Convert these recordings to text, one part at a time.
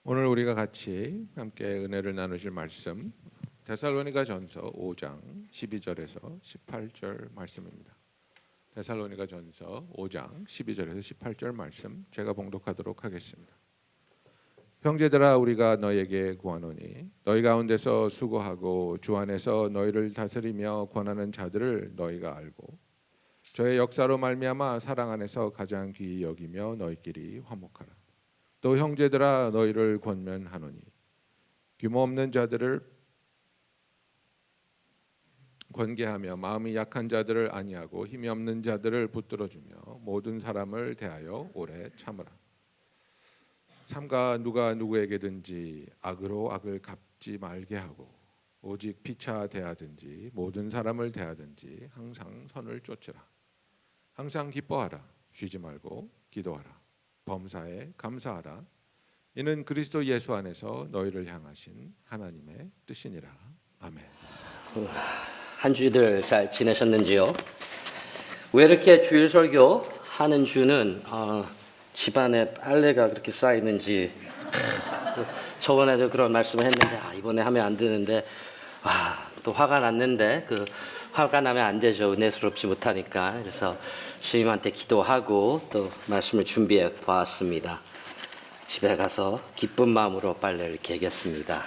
오늘 우리가 같이 함께 은혜를 나누실 말씀 데살로니가전서 5장 12절에서 18절 말씀입니다. 데살로니가전서 5장 12절에서 18절 말씀 제가 봉독하도록 하겠습니다. 형제들아, 우리가 너희에게 구하노니 너희 가운데서 수고하고 주 안에서 너희를 다스리며 권하는 자들을 너희가 알고 저의 역사로 말미암아 사랑 안에서 가장 귀히 여기며 너희끼리 화목하라. 또 형제들아, 너희를 권면하노니 규모 없는 자들을 권계하며 마음이 약한 자들을 안위하고 힘이 없는 자들을 붙들어주며 모든 사람을 대하여 오래 참으라. 삼가 누가 누구에게든지 악으로 악을 갚지 말게 하고 오직 피차 대하든지 모든 사람을 대하든지 항상 선을 쫓으라. 항상 기뻐하라. 쉬지 말고 기도하라. 범사에 감사하라. 이는 그리스도 예수 안에서 너희를 향하신 하나님의 뜻이니라. 아멘. 한 주들 잘 지내셨는지요? 왜 이렇게 주일 설교 하는 주는 집안에 빨래가 그렇게 쌓이는지 저번에도 그런 말씀을 했는데 이번에 하면 안 되는데 또 화가 났는데 그 화가 나면 안 되죠. 은혜스럽지 못하니까. 그래서 주님한테 기도하고 또 말씀을 준비해 보았습니다. 집에 가서 기쁜 마음으로 빨래를 개겠습니다.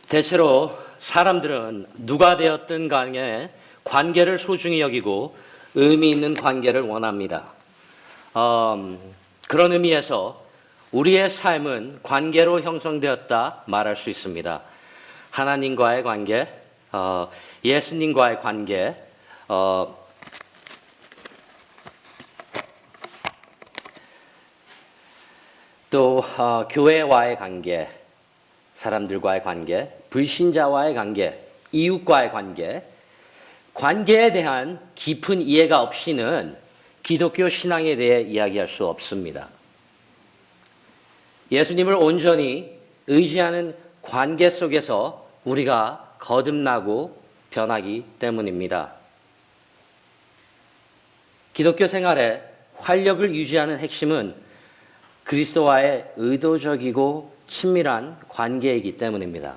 대체로 사람들은 누가 되었든 간에 관계를 소중히 여기고 의미 있는 관계를 원합니다. 그런 의미에서 우리의 삶은 관계로 형성되었다 말할 수 있습니다. 하나님과의 관계, 예수님과의 관계, 또 교회와의 관계, 사람들과의 관계, 불신자와의 관계, 이웃과의 관계, 관계에 대한 깊은 이해가 없이는 기독교 신앙에 대해 이야기할 수 없습니다. 예수님을 온전히 의지하는 관계 속에서 우리가 거듭나고 변하기 때문입니다. 기독교 생활의 활력을 유지하는 핵심은 그리스도와의 의도적이고 친밀한 관계이기 때문입니다.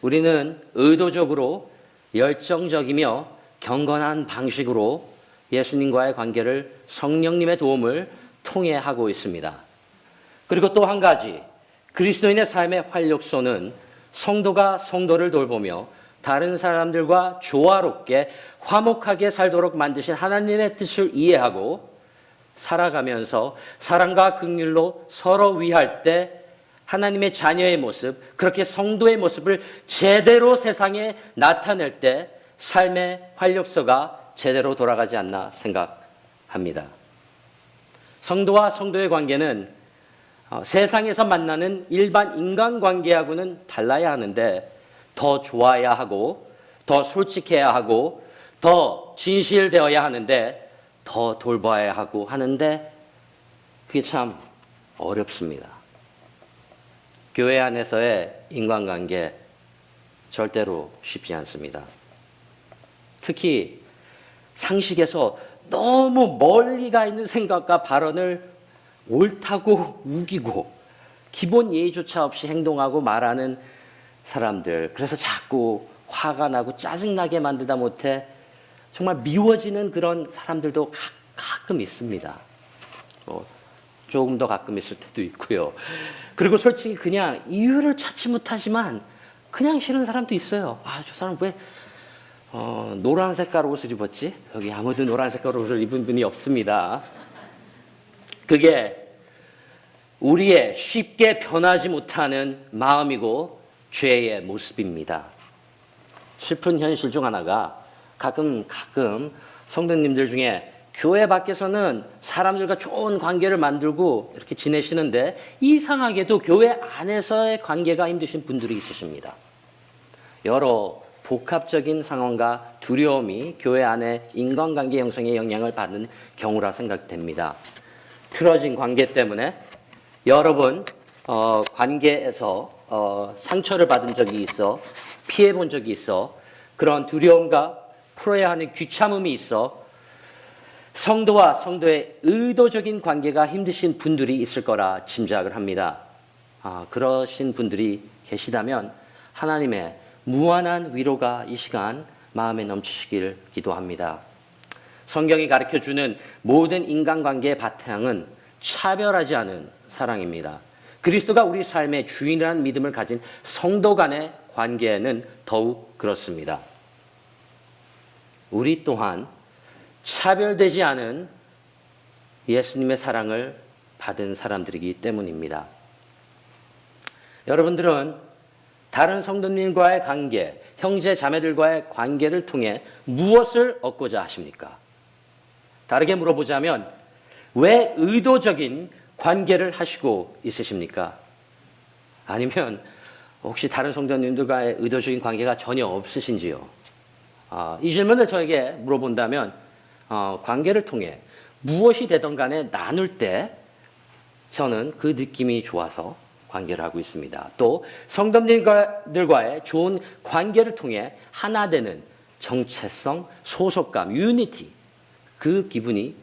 우리는 의도적으로 열정적이며 경건한 방식으로 예수님과의 관계를 성령님의 도움을 통해 하고 있습니다. 그리고 또 한 가지, 그리스도인의 삶의 활력소는 성도가 성도를 돌보며 다른 사람들과 조화롭게 화목하게 살도록 만드신 하나님의 뜻을 이해하고 살아가면서 사랑과 긍휼로 서로 위할 때 하나님의 자녀의 모습, 그렇게 성도의 모습을 제대로 세상에 나타낼 때 삶의 활력소가 제대로 돌아가지 않나 생각합니다. 성도와 성도의 관계는 세상에서 만나는 일반 인간관계하고는 달라야 하는데 더 좋아야 하고 더 솔직해야 하고 더 진실되어야 하는데 더 돌봐야 하고 하는데 그게 참 어렵습니다. 교회 안에서의 인간관계 절대로 쉽지 않습니다. 특히 상식에서 너무 멀리 가 있는 생각과 발언을 옳다고 우기고 기본 예의조차 없이 행동하고 말하는 사람들, 그래서 자꾸 화가 나고 짜증나게 만들다 못해 정말 미워지는 그런 사람들도 가끔 있습니다. 조금 더 가끔 있을 때도 있고요. 그리고 솔직히 그냥 이유를 찾지 못하지만 그냥 싫은 사람도 있어요. 저 사람 왜 노란 색깔 옷을 입었지? 여기 아무도 노란 색깔 옷을 입은 분이 없습니다. 그게 우리의 쉽게 변하지 못하는 마음이고 죄의 모습입니다. 슬픈 현실 중 하나가 가끔 성도님들 중에 교회 밖에서는 사람들과 좋은 관계를 만들고 이렇게 지내시는데 이상하게도 교회 안에서의 관계가 힘드신 분들이 있으십니다. 여러 복합적인 상황과 두려움이 교회 안에 인간관계 형성에 영향을 받는 경우라 생각됩니다. 틀어진 관계 때문에 여러분 관계에서 상처를 받은 적이 있어, 피해 본 적이 있어, 그런 두려움과 풀어야 하는 귀참음이 있어 성도와 성도의 의도적인 관계가 힘드신 분들이 있을 거라 짐작을 합니다. 그러신 분들이 계시다면 하나님의 무한한 위로가 이 시간 마음에 넘치시길 기도합니다. 성경이 가르쳐주는 모든 인간관계의 바탕은 차별하지 않은 사랑입니다. 그리스도가 우리 삶의 주인이라는 믿음을 가진 성도 간의 관계는 더욱 그렇습니다. 우리 또한 차별되지 않은 예수님의 사랑을 받은 사람들이기 때문입니다. 여러분들은 다른 성도님과의 관계, 형제 자매들과의 관계를 통해 무엇을 얻고자 하십니까? 다르게 물어보자면 왜 의도적인 관계를 하시고 있으십니까? 아니면 혹시 다른 성도님들과의 의도적인 관계가 전혀 없으신지요? 이 질문을 저에게 물어본다면 관계를 통해 무엇이 되든 간에 나눌 때 저는 그 느낌이 좋아서 관계를 하고 있습니다. 또 성도님들과의 좋은 관계를 통해 하나 되는 정체성, 소속감, 유니티, 그 기분이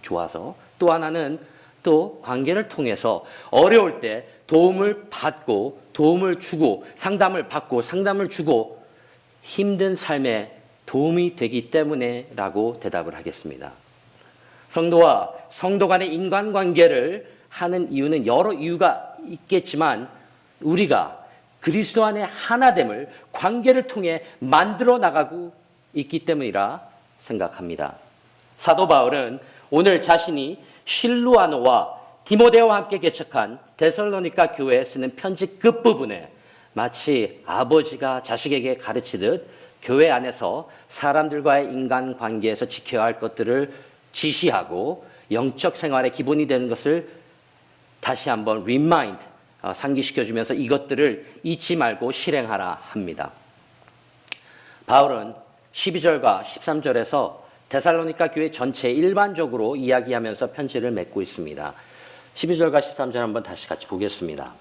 좋아서 또 하나는 또 관계를 통해서 어려울 때 도움을 받고 도움을 주고 상담을 받고 상담을 주고 힘든 삶에 도움이 되기 때문에 라고 대답을 하겠습니다. 성도와 성도 간의 인간관계를 하는 이유는 여러 이유가 있겠지만 우리가 그리스도 안에 하나됨을 관계를 통해 만들어 나가고 있기 때문이라 생각합니다. 사도 바울은 오늘 자신이 실루아노와 디모데와 함께 개척한 데살로니가 교회에 쓰는 편지 끝부분에 마치 아버지가 자식에게 가르치듯 교회 안에서 사람들과의 인간관계에서 지켜야 할 것들을 지시하고 영적 생활의 기본이 되는 것을 다시 한번 리마인드, 상기시켜주면서 이것들을 잊지 말고 실행하라 합니다. 바울은 12절과 13절에서 데살로니가 교회 전체 일반적으로 이야기하면서 편지를 맺고 있습니다. 12절과 13절 한번 다시 같이 보겠습니다.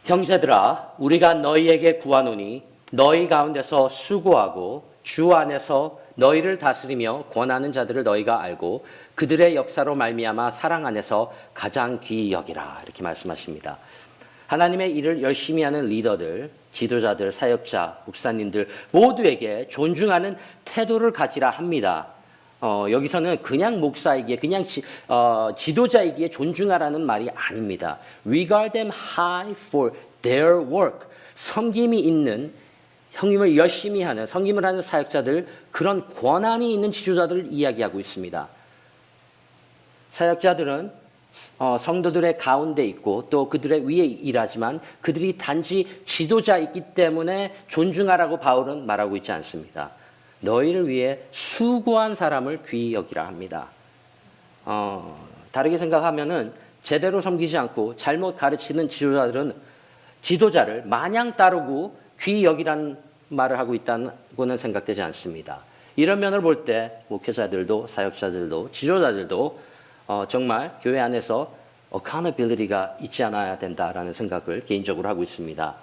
형제들아, 우리가 너희에게 구하노니 너희 가운데서 수고하고 주 안에서 너희를 다스리며 권하는 자들을 너희가 알고 그들의 역사로 말미암아 사랑 안에서 가장 귀히 여기라, 이렇게 말씀하십니다. 하나님의 일을 열심히 하는 리더들, 지도자들, 사역자, 목사님들 모두에게 존중하는 태도를 가지라 합니다. 여기서는 그냥 목사이기에 그냥 지도자이기에 존중하라는 말이 아닙니다. Regard them high for their work. 섬김이 있는, 형님을 열심히 하는, 섬김을 하는 사역자들, 그런 권한이 있는 지도자들을 이야기하고 있습니다. 사역자들은 성도들의 가운데 있고 또 그들의 위에 일하지만 그들이 단지 지도자이기 때문에 존중하라고 바울은 말하고 있지 않습니다. 너희를 위해 수고한 사람을 귀히 여기라 합니다. 다르게 생각하면은 제대로 섬기지 않고 잘못 가르치는 지도자들은 지도자를 마냥 따르고 귀히 여기라는 말을 하고 있다고는 생각되지 않습니다. 이런 면을 볼 때 목회자들도 사역자들도 지도자들도 정말 교회 안에서 accountability가 있지 않아야 된다라는 생각을 개인적으로 하고 있습니다.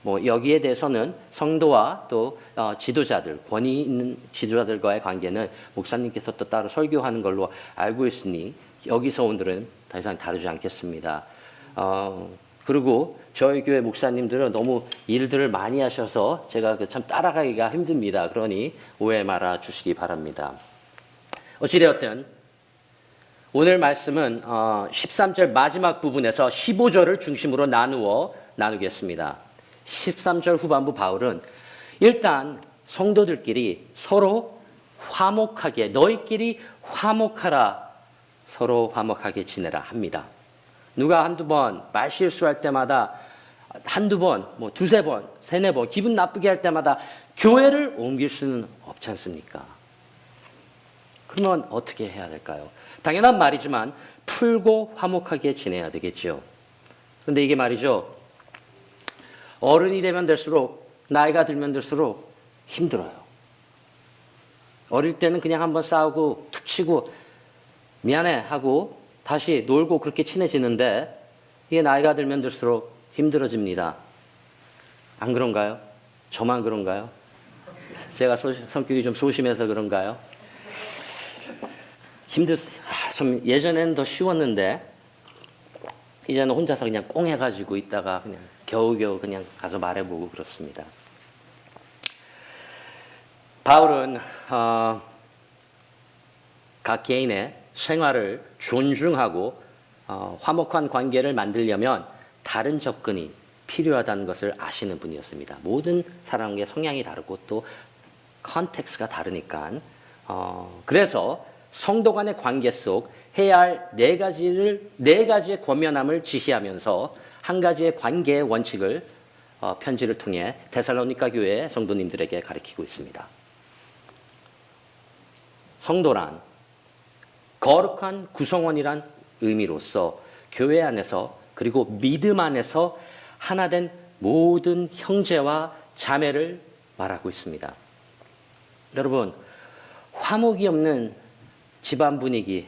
여기에 대해서는 성도와 또 지도자들, 권위 있는 지도자들과의 관계는 목사님께서 또 따로 설교하는 걸로 알고 있으니 여기서 오늘은 더 이상 다루지 않겠습니다. 그리고 저희 교회 목사님들은 너무 일들을 많이 하셔서 제가 참 따라가기가 힘듭니다. 그러니 오해 말아 주시기 바랍니다. 어찌되었든 오늘 말씀은 13절 마지막 부분에서 15절을 중심으로 나누겠습니다. 13절 후반부 바울은 일단 성도들끼리 서로 화목하게, 너희끼리 화목하라, 서로 화목하게 지내라 합니다. 누가 한두 번 말실수할 때마다 한두 번, 두세 번, 세네 번 기분 나쁘게 할 때마다 교회를 옮길 수는 없지 않습니까? 그러면 어떻게 해야 될까요? 당연한 말이지만 풀고 화목하게 지내야 되겠죠. 그런데 이게 말이죠, 어른이 되면 될수록, 나이가 들면 들수록 힘들어요. 어릴 때는 그냥 한번 싸우고 툭 치고 미안해 하고 다시 놀고 그렇게 친해지는데 이게 나이가 들면 들수록 힘들어집니다. 안 그런가요? 저만 그런가요? 제가 성격이 좀 소심해서 그런가요? 좀 예전에는 더 쉬웠는데 이제는 혼자서 그냥 꽁 해가지고 있다가 그냥 겨우겨우 그냥 가서 말해보고 그렇습니다. 바울은 각 개인의 생활을 존중하고 화목한 관계를 만들려면 다른 접근이 필요하다는 것을 아시는 분이었습니다. 모든 사람의 성향이 다르고 또 컨텍스트가 다르니까 그래서 성도 간의 관계 속 해야 할 네 가지의 권면함을 지시하면서 한 가지의 관계의 원칙을 편지를 통해 데살로니가 교회 성도님들에게 가르치고 있습니다. 성도란 거룩한 구성원이란 의미로서 교회 안에서 그리고 믿음 안에서 하나된 모든 형제와 자매를 말하고 있습니다. 여러분, 화목이 없는 집안 분위기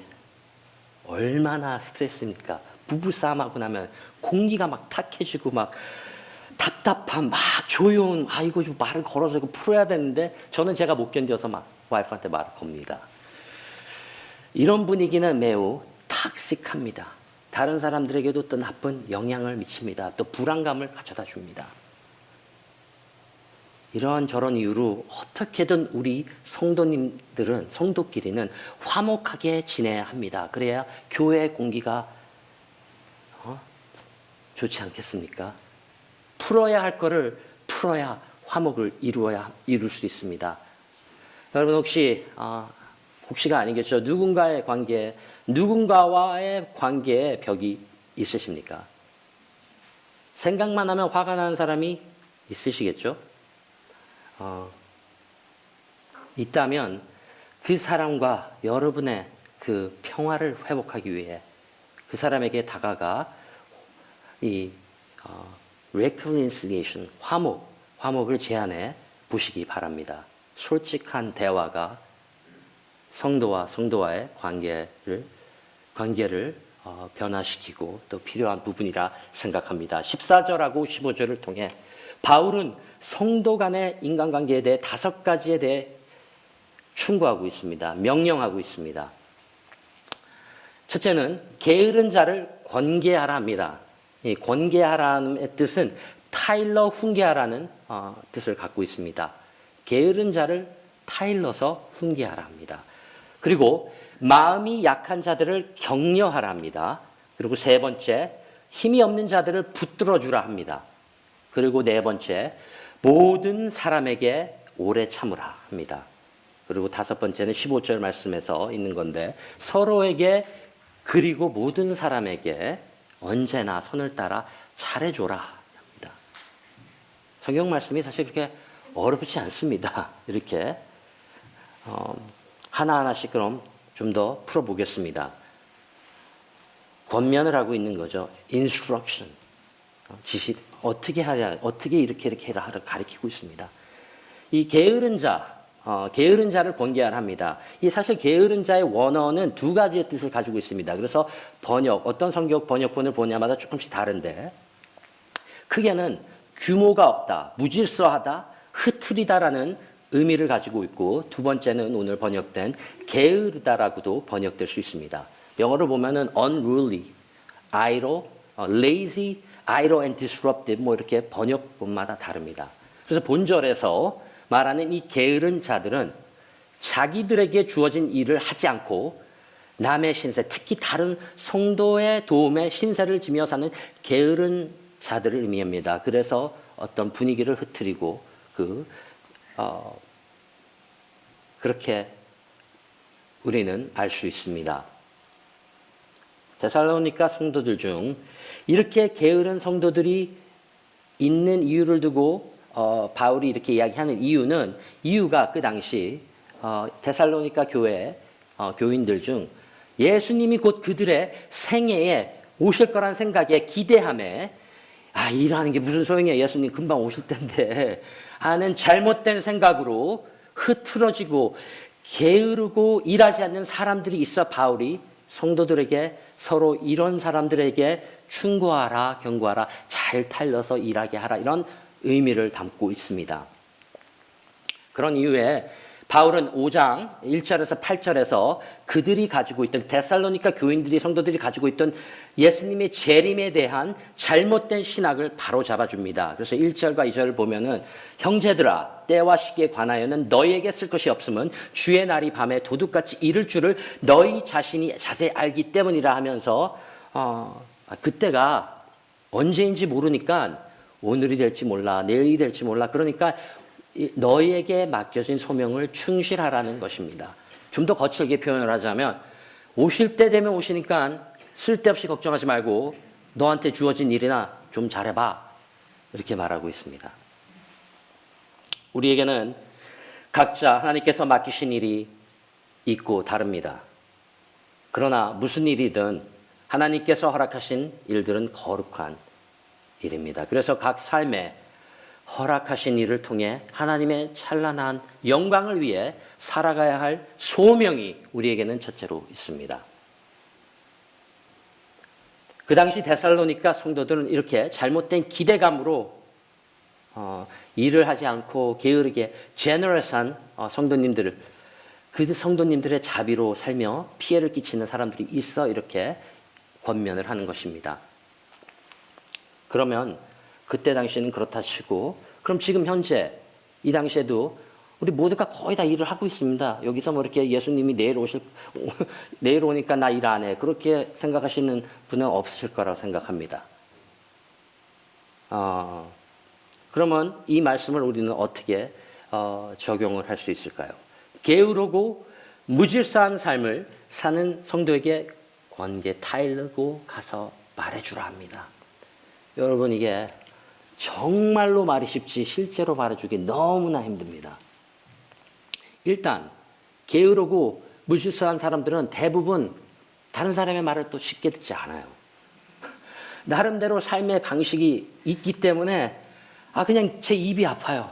얼마나 스트레스입니까? 부부싸움하고 나면 공기가 막 탁해지고 막 답답한 막 조용 이거 좀 말을 걸어서 이거 풀어야 되는데 저는 제가 못 견뎌서 막 와이프한테 말을 겁니다. 이런 분위기는 매우 탁식합니다. 다른 사람들에게도 또 나쁜 영향을 미칩니다. 또 불안감을 가져다 줍니다. 이런저런 이유로 어떻게든 우리 성도님들은 성도끼리는 화목하게 지내야 합니다. 그래야 교회의 공기가 좋지 않겠습니까? 풀어야 할 거를 풀어야 화목을 이룰 수 있습니다. 여러분 혹시가 아니겠죠. 누군가와의 관계에 벽이 있으십니까? 생각만 하면 화가 나는 사람이 있으시겠죠? 있다면 그 사람과 여러분의 그 평화를 회복하기 위해 그 사람에게 다가가 이 reconciliation, 화목을 제안해 보시기 바랍니다. 솔직한 대화가 성도와 성도와의 관계를 변화시키고 또 필요한 부분이라 생각합니다. 14절하고 15절을 통해 바울은 성도 간의 인간관계에 대해 5가지에 대해 충고하고 있습니다. 명령하고 있습니다. 첫째는 게으른 자를 권계하라 합니다. 이 권계하라는 뜻은 타일러 훈계하라는 뜻을 갖고 있습니다. 게으른 자를 타일러서 훈계하라 합니다. 그리고 마음이 약한 자들을 격려하라 합니다. 그리고 세 번째, 힘이 없는 자들을 붙들어 주라 합니다. 그리고 네 번째, 모든 사람에게 오래 참으라 합니다. 그리고 5번째는 15절 말씀에서 있는 건데 서로에게 그리고 모든 사람에게 언제나 선을 따라 잘해줘라 합니다. 성경 말씀이 사실 그렇게 어렵지 않습니다. 이렇게 하나하나씩 그럼 좀 더 풀어보겠습니다. 권면을 하고 있는 거죠. instruction. 지시, 어떻게 하랴, 어떻게 이렇게 해라 가르치고 있습니다. 이 게으른 자를 권계하라 합니다. 이 사실 게으른 자의 원어는 2가지의 뜻을 가지고 있습니다. 그래서 어떤 성경 번역본을 보냐마다 조금씩 다른데, 크게는 규모가 없다, 무질서하다, 흐트리다라는 의미를 가지고 있고, 2번째는 오늘 번역된 게으르다라고도 번역될 수 있습니다. 영어로 보면은 unruly, idle, lazy, idle and disruptive 이렇게 번역본마다 다릅니다. 그래서 본절에서 말하는 이 게으른 자들은 자기들에게 주어진 일을 하지 않고 남의 신세, 특히 다른 성도의 도움에 신세를 지며 사는 게으른 자들을 의미합니다. 그래서 어떤 분위기를 흐트리고 그렇게 우리는 알 수 있습니다. 데살로니가 성도들 중 이렇게 게으른 성도들이 있는 이유를 두고 바울이 이렇게 이야기하는 이유가 그 당시 데살로니가 교회 교인들 중 예수님이 곧 그들의 생애에 오실 거란 생각에 기대함에 일하는 게 무슨 소용이야, 예수님 금방 오실 텐데 하는 잘못된 생각으로 흐트러지고 게으르고 일하지 않는 사람들이 있어 바울이 성도들에게 서로 이런 사람들에게 충고하라, 경고하라, 잘 타일러서 일하게 하라, 이런 의미를 담고 있습니다. 그런 이유에 바울은 5장 1절에서 8절에서 그들이 가지고 있던 데살로니가 교인들이 성도들이 가지고 있던 예수님의 재림에 대한 잘못된 신학을 바로 잡아줍니다. 그래서 1절과 2절을 보면은 형제들아 때와 시기에 관하여는 너희에게 쓸 것이 없음은 주의 날이 밤에 도둑같이 이를 줄을 너희 자신이 자세히 알기 때문이라 하면서 그때가 언제인지 모르니까 오늘이 될지 몰라 내일이 될지 몰라 그러니까 너희에게 맡겨진 소명을 충실하라는 것입니다. 좀 더 거칠게 표현을 하자면 오실 때 되면 오시니까 쓸데없이 걱정하지 말고 너한테 주어진 일이나 좀 잘해봐 이렇게 말하고 있습니다. 우리에게는 각자 하나님께서 맡기신 일이 있고 다릅니다. 그러나 무슨 일이든 하나님께서 허락하신 일들은 거룩한 일입니다. 그래서 각 삶에 허락하신 일을 통해 하나님의 찬란한 영광을 위해 살아가야 할 소명이 우리에게는 첫째로 있습니다. 그 당시 데살로니가 성도들은 이렇게 잘못된 기대감으로 일을 하지 않고 게으르게 제너럴한 성도님들을 그 성도님들의 자비로 살며 피해를 끼치는 사람들이 있어 이렇게 권면을 하는 것입니다. 그러면 그때 당시에는 그렇다 치고 그럼 지금 현재 이 당시에도 우리 모두가 거의 다 일을 하고 있습니다. 여기서 뭐 이렇게 예수님이 내일 오니까 나 일 안 해. 그렇게 생각하시는 분은 없으실 거라고 생각합니다. 그러면 이 말씀을 우리는 어떻게 적용을 할 수 있을까요? 게으르고 무질서한 삶을 사는 성도에게 관계 타일르고 가서 말해주라 합니다. 여러분 이게 정말로 말이 쉽지 실제로 말해주기 너무나 힘듭니다. 일단 게으르고 무질서한 사람들은 대부분 다른 사람의 말을 또 쉽게 듣지 않아요. 나름대로 삶의 방식이 있기 때문에 그냥 제 입이 아파요.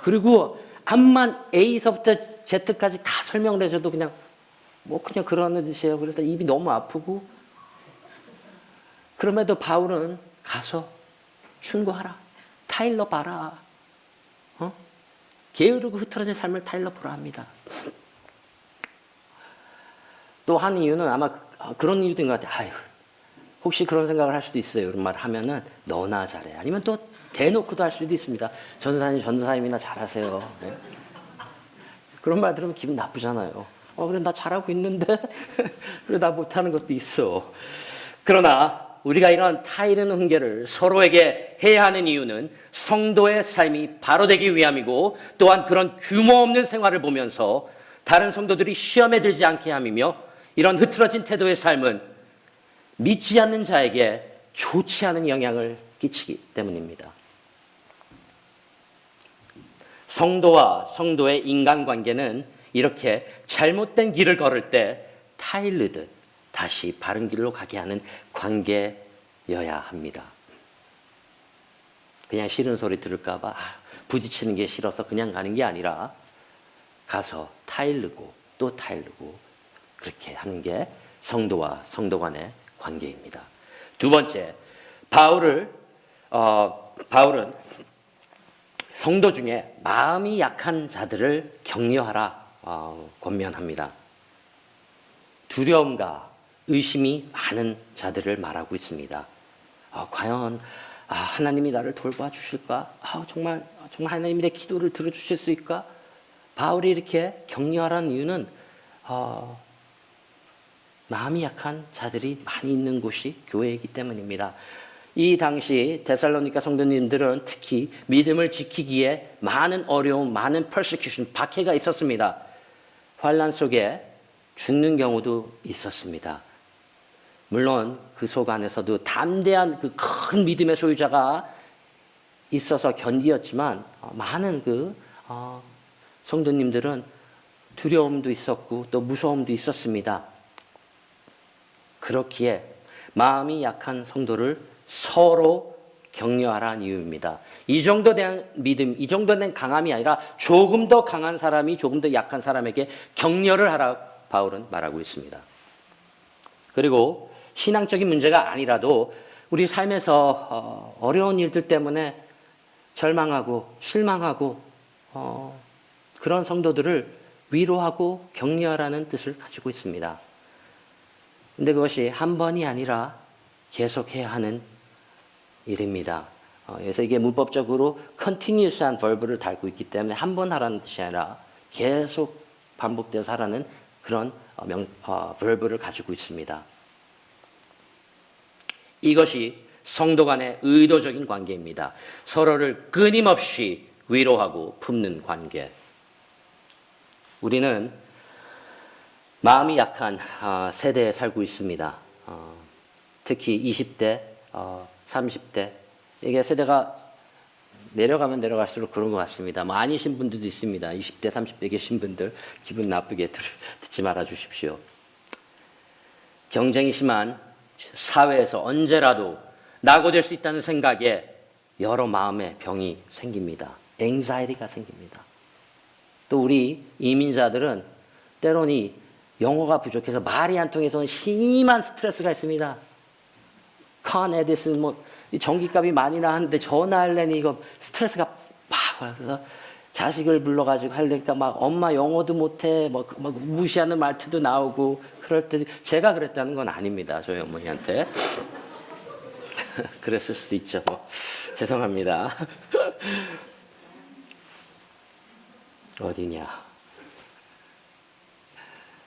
그리고 암만 A서부터 Z까지 다 설명을 해줘도 그냥 그러는 듯이에요. 그래서 입이 너무 아프고 그럼에도 바울은 가서 충고하라. 타일러 봐라. 게으르고 흐트러진 삶을 타일러 보라 합니다. 또 한 이유는 아마 그런 이유인 것 같아요. 혹시 그런 생각을 할 수도 있어요. 이런 말을 하면은 너나 잘해. 아니면 또 대놓고도 할 수도 있습니다. 전도사님이나 잘하세요. 네. 그런 말 들으면 기분 나쁘잖아요. 그래 나 잘하고 있는데 그래 나 못하는 것도 있어. 그러나 우리가 이런 타이르는 훈계를 서로에게 해야 하는 이유는 성도의 삶이 바로 되기 위함이고 또한 그런 규모 없는 생활을 보면서 다른 성도들이 시험에 들지 않게 함이며 이런 흐트러진 태도의 삶은 믿지 않는 자에게 좋지 않은 영향을 끼치기 때문입니다. 성도와 성도의 인간관계는 이렇게 잘못된 길을 걸을 때 타일르듯 다시 바른 길로 가게 하는 관계여야 합니다. 그냥 싫은 소리 들을까 봐 부딪히는 게 싫어서 그냥 가는 게 아니라 가서 타일르고 또 타일르고 그렇게 하는 게 성도와 성도 간의 관계입니다. 두 번째, 바울은 성도 중에 마음이 약한 자들을 격려하라 권면합니다. 두려움과 의심이 많은 자들을 말하고 있습니다. 과연 하나님이 나를 돌봐 주실까? 정말 하나님이 내 기도를 들어주실 수 있을까? 바울이 이렇게 격려하라는 이유는 마음이 약한 자들이 많이 있는 곳이 교회이기 때문입니다. 이 당시 데살로니가 성도님들은 특히 믿음을 지키기에 많은 어려움, 많은 persecution, 박해가 있었습니다. 환난 속에 죽는 경우도 있었습니다. 물론 그 속 안에서도 담대한 그 큰 믿음의 소유자가 있어서 견디었지만 많은 성도님들은 두려움도 있었고 또 무서움도 있었습니다. 그렇기에 마음이 약한 성도를 서로 격려하라는 이유입니다. 이 정도 된 믿음, 이 정도 된 강함이 아니라 조금 더 강한 사람이 조금 더 약한 사람에게 격려를 하라 바울은 말하고 있습니다. 그리고 신앙적인 문제가 아니라도 우리 삶에서 어려운 일들 때문에 절망하고 실망하고 그런 성도들을 위로하고 격려하라는 뜻을 가지고 있습니다. 근데 그것이 한 번이 아니라 계속해야 하는 일입니다. 그래서 이게 문법적으로 continuous한 verb를 달고 있기 때문에 한 번 하라는 뜻이 아니라 계속 반복돼서 하라는 그런 verb를 가지고 있습니다. 이것이 성도 간의 의도적인 관계입니다. 서로를 끊임없이 위로하고 품는 관계. 우리는 마음이 약한 세대에 살고 있습니다. 특히 20대, 30대. 이게 세대가 내려가면 내려갈수록 그런 것 같습니다. 뭐 아니신 분들도 있습니다. 20대, 30대 계신 분들 기분 나쁘게 듣지 말아 주십시오. 경쟁이 심한 사회에서 언제라도 낙오될 수 있다는 생각에 여러 마음의 병이 생깁니다. 앵자이티가 생깁니다. 또 우리 이민자들은 때로는 영어가 부족해서 말이 안 통해서 심한 스트레스가 있습니다. 칸 에디슨 전기값이 많이 나왔는데 전화하려니 이거 스트레스가 막 와요. 그래서 자식을 불러가지고 하려니까 막 엄마 영어도 못해 막 무시하는 말투도 나오고 그럴 때 제가 그랬다는 건 아닙니다. 저희 어머니한테. 그랬을 수도 있죠. 죄송합니다. 어디냐.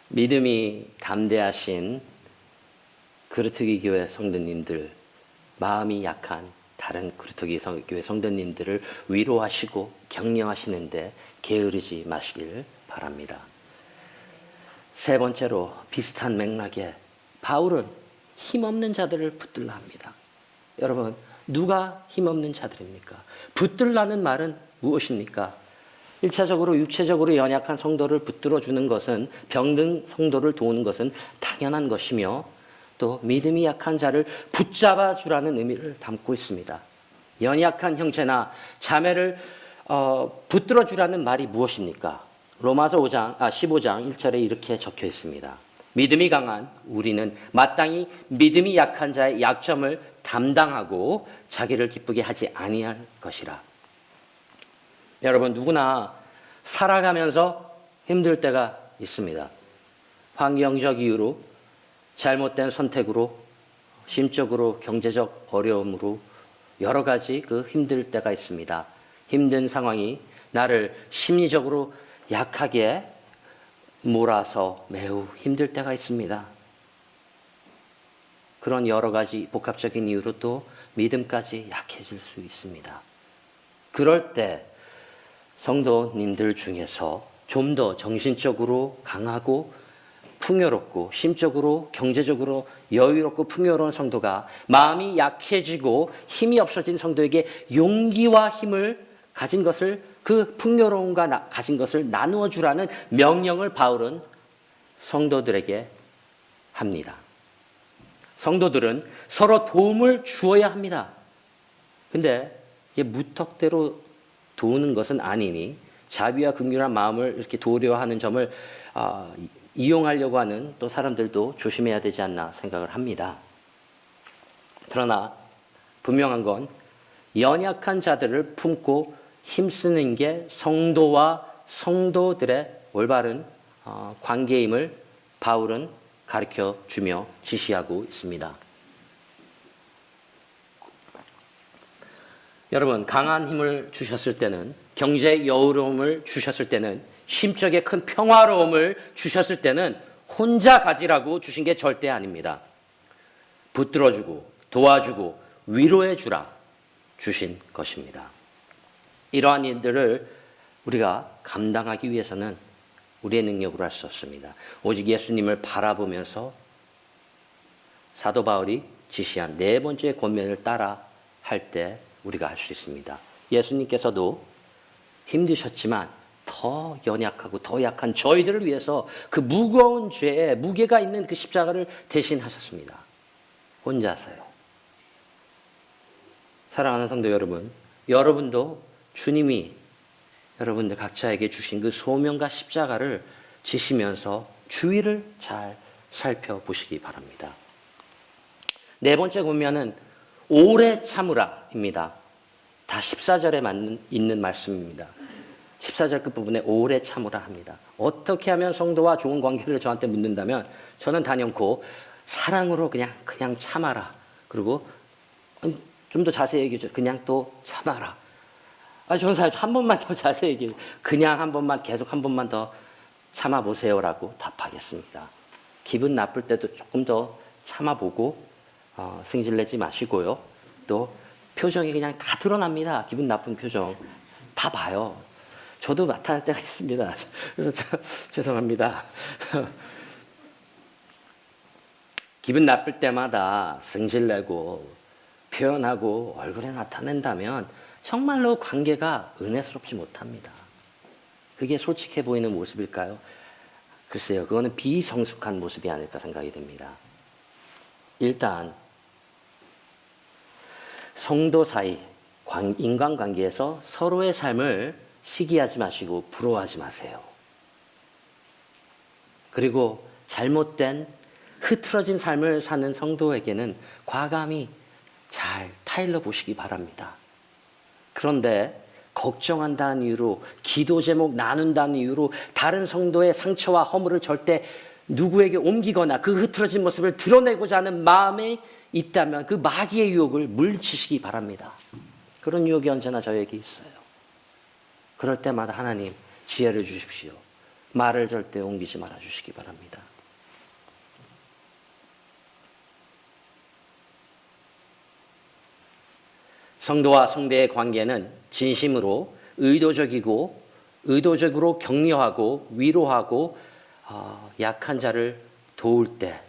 믿음이 담대하신 그루트기 교회 성도님들, 마음이 약한 다른 그루트기 교회 성도님들을 위로하시고 격려하시는데 게으르지 마시길 바랍니다. 세 번째로 비슷한 맥락에 바울은 힘없는 자들을 붙들라 합니다. 여러분, 누가 힘없는 자들입니까? 붙들라는 말은 무엇입니까? 1차적으로 육체적으로 연약한 성도를 붙들어주는 것은, 병든 성도를 도우는 것은 당연한 것이며 또 믿음이 약한 자를 붙잡아 주라는 의미를 담고 있습니다. 연약한 형제나 자매를 붙들어 주라는 말이 무엇입니까? 로마서 15장 1절에 이렇게 적혀 있습니다. 믿음이 강한 우리는 마땅히 믿음이 약한 자의 약점을 담당하고 자기를 기쁘게 하지 아니할 것이라. 여러분, 누구나 살아가면서 힘들 때가 있습니다. 환경적 이유로, 잘못된 선택으로, 심적으로, 경제적 어려움으로 여러 가지 힘들 때가 있습니다. 힘든 상황이 나를 심리적으로 약하게 몰아서 매우 힘들 때가 있습니다. 그런 여러 가지 복합적인 이유로 또 믿음까지 약해질 수 있습니다. 그럴 때 성도님들 중에서 좀 더 정신적으로 강하고 풍요롭고 심적으로 경제적으로 여유롭고 풍요로운 성도가 마음이 약해지고 힘이 없어진 성도에게 용기와 힘을 가진 것을, 그 풍요로움과 가진 것을 나누어 주라는 명령을 바울은 성도들에게 합니다. 성도들은 서로 도움을 주어야 합니다. 근데 이게 무턱대로 도우는 것은 아니니 자비와 긍휼한 마음을 이렇게 도우려 하는 점을 이용하려고 하는 또 사람들도 조심해야 되지 않나 생각을 합니다. 그러나 분명한 건 연약한 자들을 품고 힘쓰는 게 성도와 성도들의 올바른 관계임을 바울은 가르쳐 주며 지시하고 있습니다. 여러분, 강한 힘을 주셨을 때는, 경제의 여유로움을 주셨을 때는, 심적의 큰 평화로움을 주셨을 때는 혼자 가지라고 주신 게 절대 아닙니다. 붙들어주고 도와주고 위로해주라 주신 것입니다. 이러한 일들을 우리가 감당하기 위해서는 우리의 능력으로 할 수 없습니다. 오직 예수님을 바라보면서 사도 바울이 지시한 네 번째 권면을 따라 할 때 우리가 할 수 있습니다. 예수님께서도 힘드셨지만 더 연약하고 더 약한 저희들을 위해서 그 무거운 죄에 무게가 있는 그 십자가를 대신하셨습니다. 혼자서요. 사랑하는 성도 여러분, 여러분도 주님이 여러분들 각자에게 주신 그 소명과 십자가를 지시면서 주위를 잘 살펴보시기 바랍니다. 네 번째 권면은 오래 참으라입니다. 다 14절에 있는 말씀입니다. 14절 끝부분에 오래 참으라 합니다. 어떻게 하면 성도와 좋은 관계를 저한테 묻는다면 저는 단연코 사랑으로 그냥 참아라. 그리고 좀 더 자세히 얘기해 줘. 그냥 또 참아라. 저는 사실 한 번만 더 자세히 얘기해. 그냥 한 번만 계속 한 번만 더 참아보세요라고 답하겠습니다. 기분 나쁠 때도 조금 더 참아보고 승질내지 마시고요. 또 표정이 그냥 다 드러납니다. 기분 나쁜 표정 다 봐요. 저도 나타날 때가 있습니다. 그래서 죄송합니다. 기분 나쁠 때마다 승질내고 표현하고 얼굴에 나타낸다면 정말로 관계가 은혜스럽지 못합니다. 그게 솔직해 보이는 모습일까요? 글쎄요, 그거는 비성숙한 모습이 아닐까 생각이 됩니다. 일단 성도 사이 인간관계에서 서로의 삶을 시기하지 마시고 부러워하지 마세요. 그리고 잘못된 흐트러진 삶을 사는 성도에게는 과감히 잘 타일러 보시기 바랍니다. 그런데 걱정한다는 이유로, 기도 제목 나눈다는 이유로 다른 성도의 상처와 허물을 절대 누구에게 옮기거나 그 흐트러진 모습을 드러내고자 하는 마음이 있다면 그 마귀의 유혹을 물리치시기 바랍니다. 그런 유혹이 언제나 저에게 있어요. 그럴 때마다 하나님 지혜를 주십시오. 말을 절대 옮기지 말아 주시기 바랍니다. 성도와 성도의 관계는 진심으로 의도적으로 격려하고 위로하고 약한 자를 도울 때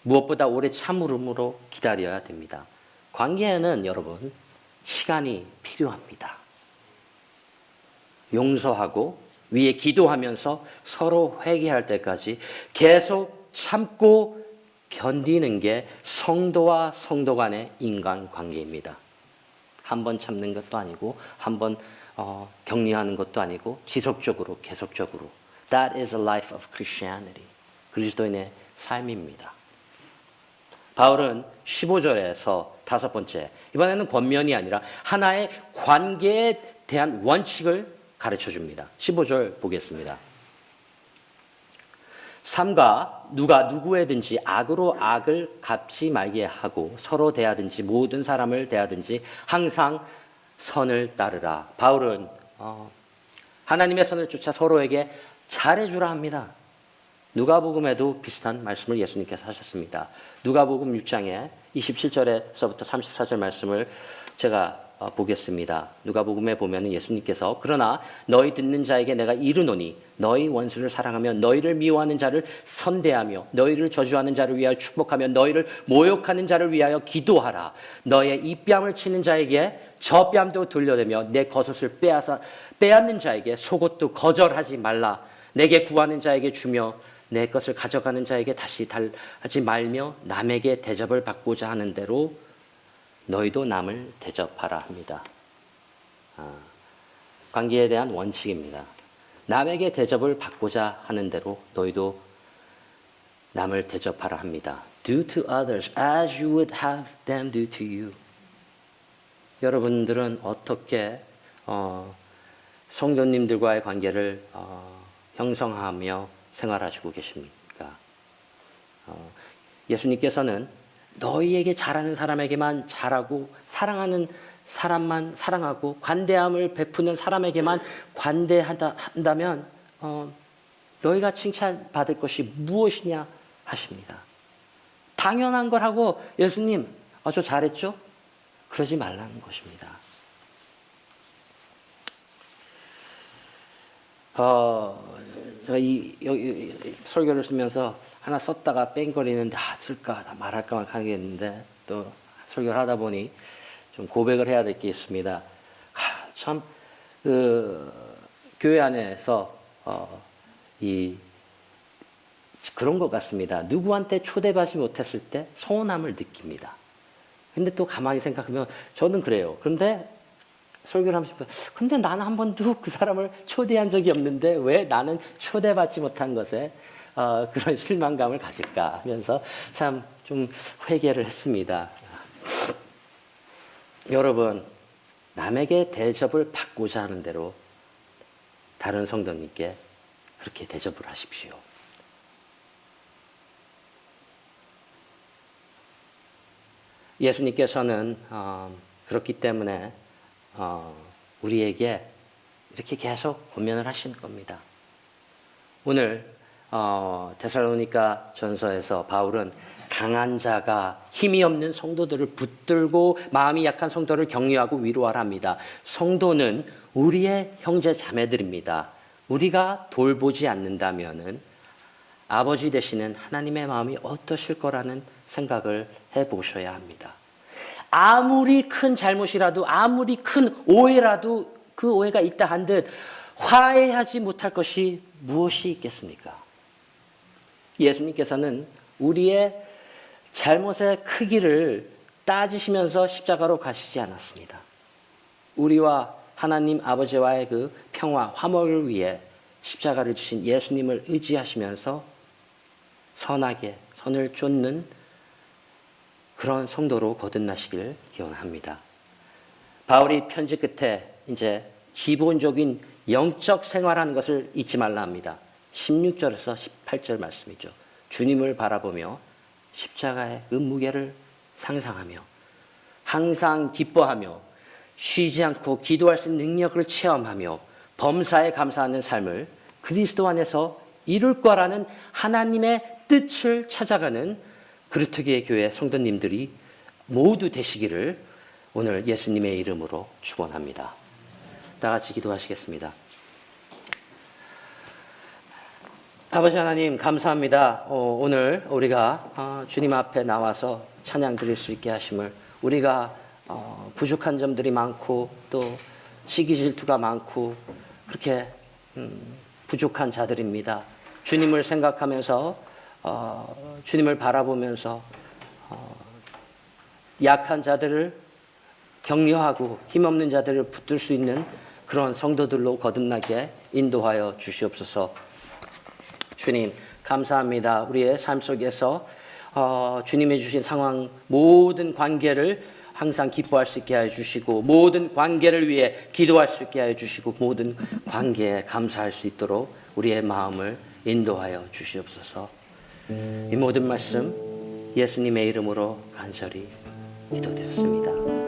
무엇보다 오래 참음으로 기다려야 됩니다. 관계에는 여러분 시간이 필요합니다. 용서하고 위에 기도하면서 서로 회개할 때까지 계속 참고 견디는 게 성도와 성도 간의 인간관계입니다. 한 번 참는 것도 아니고 한 번 격려하는 것도 아니고 지속적으로 계속적으로. That is a life of Christianity. 그리스도인의 삶입니다. 바울은 15절에서 다섯 번째, 이번에는 권면이 아니라 하나의 관계에 대한 원칙을 가르쳐 줍니다. 15절 보겠습니다. 삼가 누가 누구에든지 악으로 악을 갚지 말게 하고 서로 대하든지 모든 사람을 대하든지 항상 선을 따르라. 바울은 하나님의 선을 쫓아 서로에게 잘해주라 합니다. 누가복음에도 비슷한 말씀을 예수님께서 하셨습니다. 누가복음 6장에 27절에서부터 34절 말씀을 제가 보겠습니다. 누가복음에 보면 예수님께서 그러나 너희 듣는 자에게 내가 이르노니 너희 원수를 사랑하며 너희를 미워하는 자를 선대하며 너희를 저주하는 자를 위하여 축복하며 너희를 모욕하는 자를 위하여 기도하라. 너의 이 뺨을 치는 자에게 저 뺨도 돌려대며 내 겉옷을 빼앗는 자에게 속옷도 거절하지 말라. 내게 구하는 자에게 주며 내 것을 가져가는 자에게 다시 달하지 말며 남에게 대접을 받고자 하는 대로 너희도 남을 대접하라 합니다. 관계에 대한 원칙입니다. 남에게 대접을 받고자 하는 대로 너희도 남을 대접하라 합니다. Do to others as you would have them do to you. 여러분들은 어떻게 성도님들과의 관계를 형성하며 생활하시고 계십니까? 예수님께서는 너희에게 잘하는 사람에게만 잘하고 사랑하는 사람만 사랑하고 관대함을 베푸는 사람에게만 관대한다면 너희가 칭찬받을 것이 무엇이냐 하십니다. 당연한 걸 하고 예수님 저 잘했죠? 그러지 말라는 것입니다. 제가 여기 설교를 쓰면서 하나 썼다가 뺑거리는데 쓸까 말할까 하겠는데 또 설교를 하다 보니 좀 고백을 해야 될 게 있습니다. 참 교회 안에서 그런 것 같습니다. 누구한테 초대받지 못했을 때 서운함을 느낍니다. 근데 또 가만히 생각하면 저는 그래요. 그런데 설교를 하면서 근데 나는 한 번도 그 사람을 초대한 적이 없는데 왜 나는 초대받지 못한 것에 그런 실망감을 가질까 하면서 참 좀 회개를 했습니다. 여러분, 남에게 대접을 받고자 하는 대로 다른 성도님께 그렇게 대접을 하십시오. 예수님께서는 그렇기 때문에 우리에게 이렇게 계속 권면을 하시는 겁니다. 오늘 데살로니가 전서에서 바울은 강한 자가 힘이 없는 성도들을 붙들고 마음이 약한 성도를 격려하고 위로하라 합니다. 성도는 우리의 형제 자매들입니다. 우리가 돌보지 않는다면은 아버지 되시는 하나님의 마음이 어떠실 거라는 생각을 해보셔야 합니다. 아무리 큰 잘못이라도 아무리 큰 오해라도 그 오해가 있다 한듯 화해하지 못할 것이 무엇이 있겠습니까? 예수님께서는 우리의 잘못의 크기를 따지시면서 십자가로 가시지 않았습니다. 우리와 하나님 아버지와의 그 평화, 화목을 위해 십자가를 주신 예수님을 의지하시면서 선하게 선을 쫓는 그런 성도로 거듭나시길 기원합니다. 바울이 편지 끝에 이제 기본적인 영적 생활하는 것을 잊지 말라 합니다. 16절에서 18절 말씀이죠. 주님을 바라보며 십자가의 무게를 상상하며 항상 기뻐하며 쉬지 않고 기도할 수 있는 능력을 체험하며 범사에 감사하는 삶을 그리스도 안에서 이룰 거라는 하나님의 뜻을 찾아가는 그루터기의 교회 성도님들이 모두 되시기를 오늘 예수님의 이름으로 축원합니다. 다 같이 기도하시겠습니다. 아버지 하나님 감사합니다. 오늘 우리가 주님 앞에 나와서 찬양 드릴 수 있게 하심을, 우리가 부족한 점들이 많고 또 시기 질투가 많고 그렇게 부족한 자들입니다. 주님을 생각하면서 주님을 바라보면서 약한 자들을 격려하고 힘없는 자들을 붙들 수 있는 그런 성도들로 거듭나게 인도하여 주시옵소서. 주님 감사합니다. 우리의 삶 속에서 주님이 주신 상황 모든 관계를 항상 기뻐할 수 있게 하여 주시고 모든 관계를 위해 기도할 수 있게 하여 주시고 모든 관계에 감사할 수 있도록 우리의 마음을 인도하여 주시옵소서. 이 모든 말씀 예수님의 이름으로 간절히 기도드렸습니다.